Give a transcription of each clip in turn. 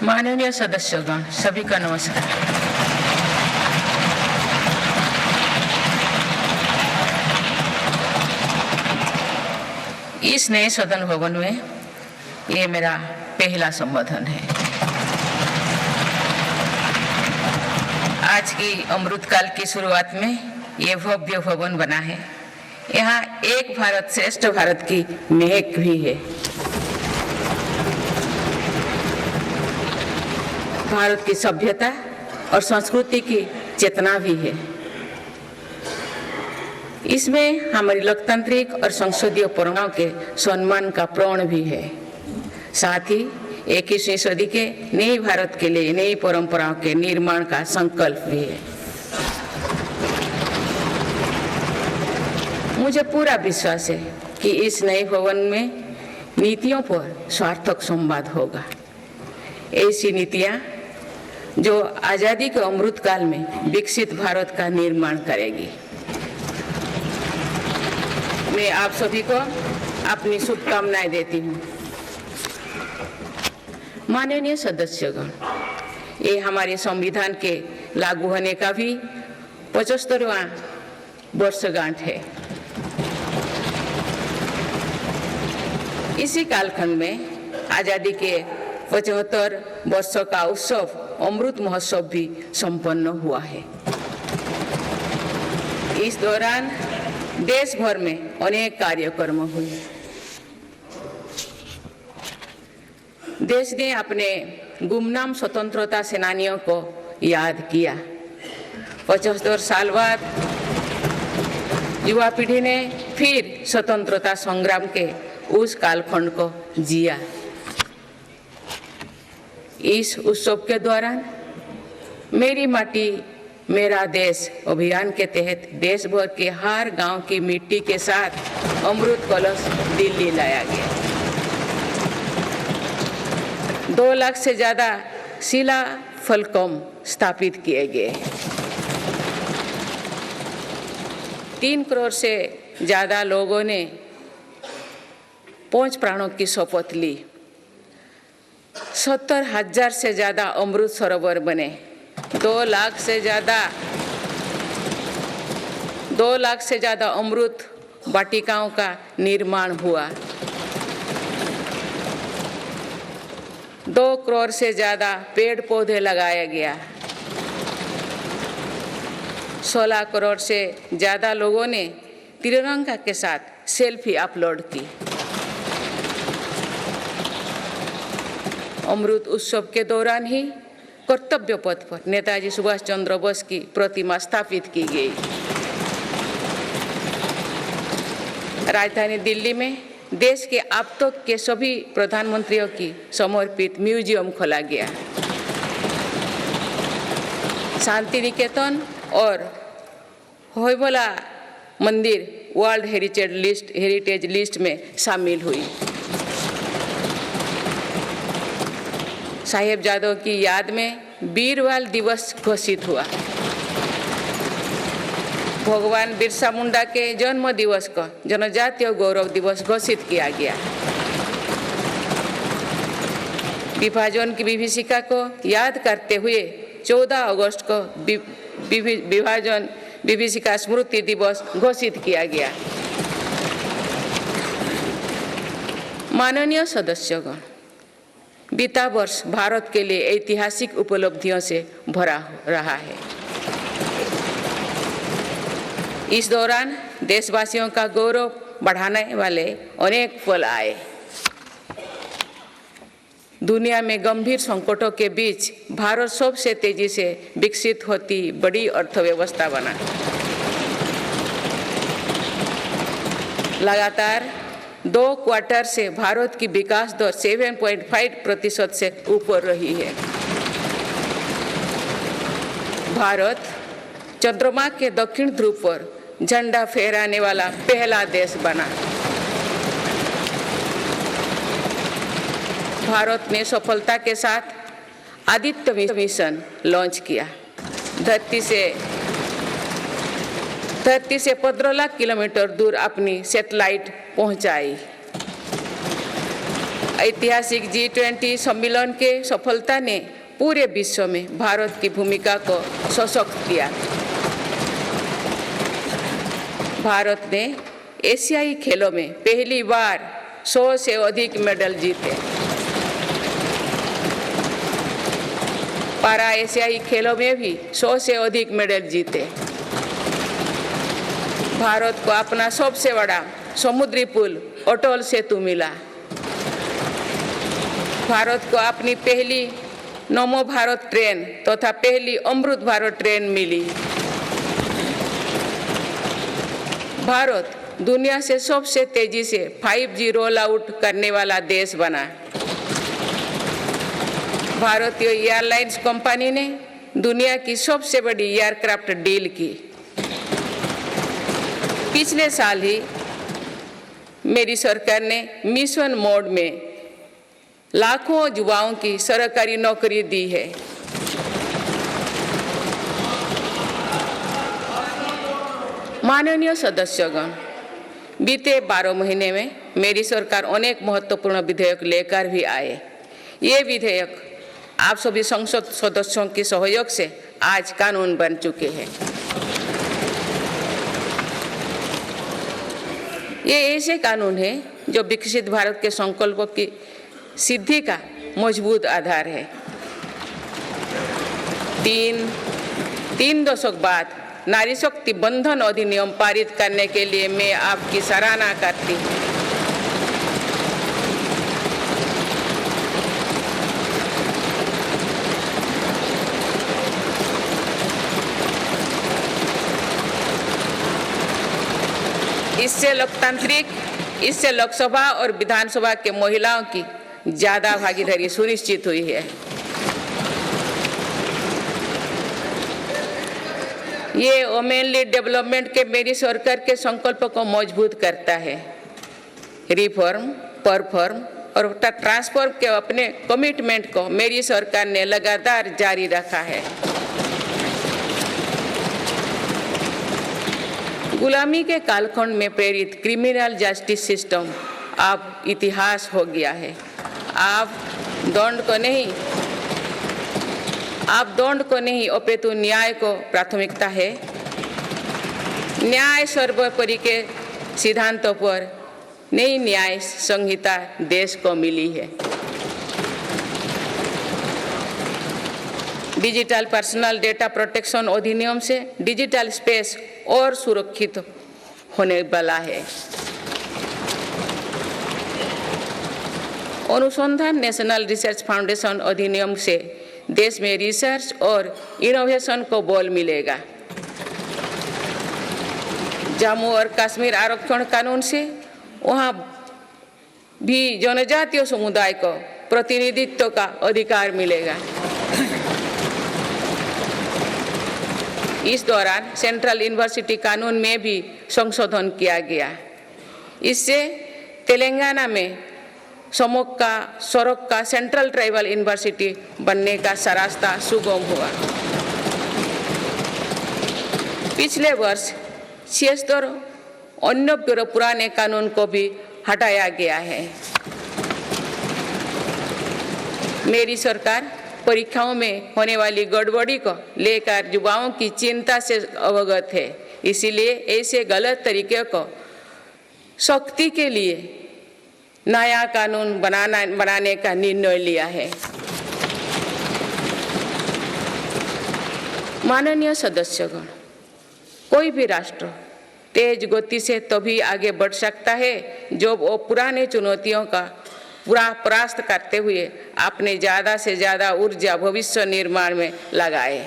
माननीय सदस्यगण, सभी का नमस्कार। इस नए सदन भवन में ये मेरा पहला संबोधन है। आज की अमृतकाल की शुरुआत में ये भव्य भवन बना है। यहाँ एक भारत श्रेष्ठ भारत की महक भी है। भारत की सभ्यता और संस्कृति की चेतना भी है। इसमें हमारी लोकतांत्रिक और संसदीय परंपराओं के सम्मान का प्रण भी है। साथ ही 21वीं सदी के नए भारत के लिए नई परंपराओं के निर्माण का संकल्प भी है। मुझे पूरा विश्वास है कि इस नए भवन में नीतियों पर सार्थक संवाद होगा। ऐसी नीतियां जो आजादी के अमृतकाल में विकसित भारत का निर्माण करेगी। मैं आप सभी को अपनी शुभकामनाएं देती हूँ। माननीय सदस्यगण, ये हमारे संविधान के लागू होने का भी 75वां वर्षगांठ है। इसी कालखंड में आजादी के 75 वर्षों का उत्सव अमृत महोत्सव भी संपन्न हुआ है। इस दौरान देश भर में अनेक कार्यक्रम हुए। देश ने अपने गुमनाम स्वतंत्रता सेनानियों को याद किया। 75 साल बाद युवा पीढ़ी ने फिर स्वतंत्रता संग्राम के उस कालखंड को जिया। इस उत्सव के दौरान मेरी माटी मेरा देश अभियान के तहत देश भर के हर गांव की मिट्टी के साथ अमृत कलश दिल्ली लाया गया। 2 लाख से ज्यादा शिला फलकों स्थापित किए गए। 3 करोड़ से ज्यादा लोगों ने 5 प्राणों की शपथ ली। 70,000 से ज्यादा अमृत सरोवर बने। 2 लाख से ज्यादा अमृत वाटिकाओं का निर्माण हुआ। 2 करोड़ से ज्यादा पेड़ पौधे लगाया गया। 16 करोड़ से ज्यादा लोगों ने तिरंगा के साथ सेल्फी अपलोड की। अमृत उत्सव के दौरान ही कर्तव्य पथ पर नेताजी सुभाष चंद्र बोस की प्रतिमा स्थापित की गई। राजधानी दिल्ली में देश के अब तक के सभी प्रधानमंत्रियों की समर्पित म्यूजियम खोला गया। शांति निकेतन और होयबला मंदिर वर्ल्ड हेरिटेज लिस्ट में शामिल हुई। साहिबजादों की याद में वीरवाल दिवस घोषित हुआ। भगवान बिरसा मुंडा के जन्म दिवस को जनजातीय गौरव दिवस घोषित किया गया। विभाजन की विभीषिका को याद करते हुए 14 अगस्त को विभाजन विभीषिका स्मृति दिवस घोषित किया गया। माननीय सदस्यगण, बीता वर्ष भारत के लिए ऐतिहासिक उपलब्धियों से भरा रहा है। इस दौरान देशवासियों का गौरव बढ़ाने वाले अनेक पल आए। दुनिया में गंभीर संकटों के बीच भारत सबसे तेजी से विकसित होती बड़ी अर्थव्यवस्था बना। लगातार 2 क्वार्टर से भारत की विकास दर 7.5% से ऊपर रही है। भारत चंद्रमा के दक्षिण ध्रुव पर झंडा फहराने वाला पहला देश बना। भारत ने सफलता के साथ आदित्य मिशन लॉन्च किया। धरती से 15 लाख किलोमीटर दूर अपनी सैटेलाइट पहुंचाई। ऐतिहासिक G20 सम्मेलन के सफलता ने पूरे विश्व में भारत की भूमिका को सशक्त किया। भारत ने एशियाई खेलों में पहली बार 100 से अधिक मेडल जीते। पारा एशियाई खेलों में भी 100 से अधिक मेडल जीते। भारत को अपना सबसे बड़ा समुद्री पुल अटल सेतु मिला। भारत को अपनी पहली नमो भारत ट्रेन तथा पहली अमृत भारत ट्रेन मिली। भारत दुनिया से सबसे तेजी से 5G रोल आउट करने वाला देश बना। भारतीय एयरलाइंस कंपनी ने दुनिया की सबसे बड़ी एयरक्राफ्ट डील की। पिछले साल ही मेरी सरकार ने मिशन मोड में लाखों युवाओं की सरकारी नौकरी दी है। माननीय सदस्यगण, बीते 12 महीने में मेरी सरकार अनेक महत्वपूर्ण विधेयक लेकर भी आए। ये विधेयक आप सभी संसद सदस्यों के सहयोग से आज कानून बन चुके हैं। ये ऐसे कानून हैं जो विकसित भारत के संकल्पों की सिद्धि का मजबूत आधार है। तीन दशक बाद नारी शक्ति बंधन अधिनियम पारित करने के लिए मैं आपकी सराहना करती हूँ। इससे लोकसभा और विधानसभा के महिलाओं की ज्यादा भागीदारी सुनिश्चित हुई है। ये वुमेनली डेवलपमेंट के मेरी सरकार के संकल्प को मजबूत करता है। रिफॉर्म, परफॉर्म और ट्रांसफॉर्म के अपने कमिटमेंट को मेरी सरकार ने लगातार जारी रखा है। गुलामी के कालखंड में प्रेरित क्रिमिनल जस्टिस सिस्टम अब इतिहास हो गया है। आप दंड को नहीं अपितु न्याय को प्राथमिकता है। न्याय सर्वोपरि के सिद्धांतों पर नई न्याय संहिता देश को मिली है। डिजिटल पर्सनल डेटा प्रोटेक्शन अधिनियम से डिजिटल स्पेस और सुरक्षित होने वाला है। अनुसंधान नेशनल रिसर्च फाउंडेशन अधिनियम से देश में रिसर्च और इनोवेशन को बल मिलेगा। जम्मू और कश्मीर आरक्षण कानून से वहाँ भी जनजातीय समुदाय को प्रतिनिधित्व का अधिकार मिलेगा। इस दौरान सेंट्रल यूनिवर्सिटी कानून में भी संशोधन किया गया। इससे तेलंगाना में सरोक का सेंट्रल ट्राइबल यूनिवर्सिटी बनने का रास्ता सुगम हुआ। पिछले वर्ष 76 अन्य पुराने कानून को भी हटाया गया है। मेरी सरकार परीक्षाओं में होने वाली गड़बड़ी को लेकर युवाओं की चिंता से अवगत है। इसीलिए ऐसे गलत तरीके को सख्ती के लिए नया कानून बनाने का निर्णय लिया है। माननीय सदस्यगण, कोई भी राष्ट्र तेज गति से तभी आगे बढ़ सकता है जब वो पुराने चुनौतियों का परास्त करते हुए अपने ज़्यादा से ज़्यादा ऊर्जा भविष्य निर्माण में लगाए।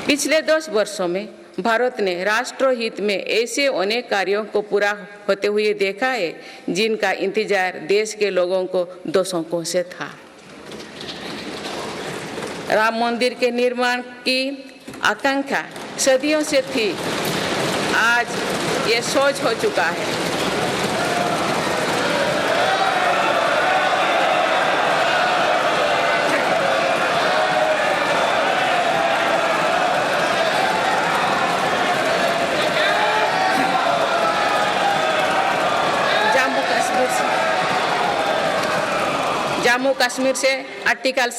पिछले 10 वर्षों में भारत ने राष्ट्रहित में ऐसे अनेक कार्यों को पूरा होते हुए देखा है जिनका इंतजार देश के लोगों को दशकों से था। राम मंदिर के निर्माण की आकांक्षा सदियों से थी, आज ये सोच हो चुका है। जम्मू कश्मीर कश्मीर से आर्टिकल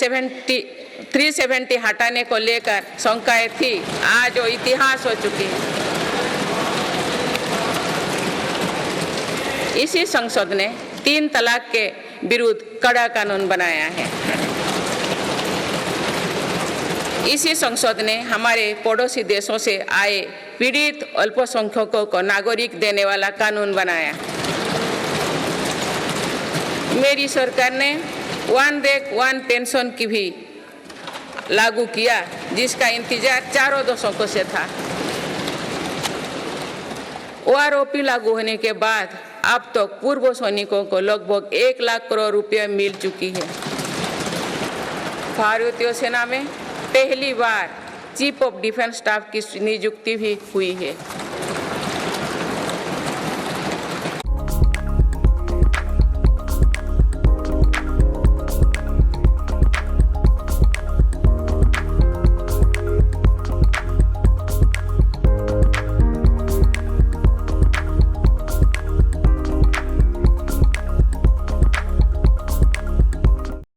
370 हटाने को लेकर शंकाएं थी, आज वो इतिहास हो चुकी है। इसी संसद ने 3 तलाक के विरुद्ध कड़ा कानून बनाया है। इसी संसद ने हमारे पड़ोसी देशों से आए पीड़ित अल्पसंख्यकों को नागरिक देने वाला कानून बनाया। मेरी सरकार ने वन रैंक वन पेंशन की भी लागू किया, जिसका इंतजार 4 दशकों से था। OROP लागू होने के बाद अब तक तो पूर्व सैनिकों को लगभग 1 लाख करोड़ रुपए मिल चुकी है। भारतीय सेना में पहली बार चीफ ऑफ डिफेंस स्टाफ की नियुक्ति भी हुई है।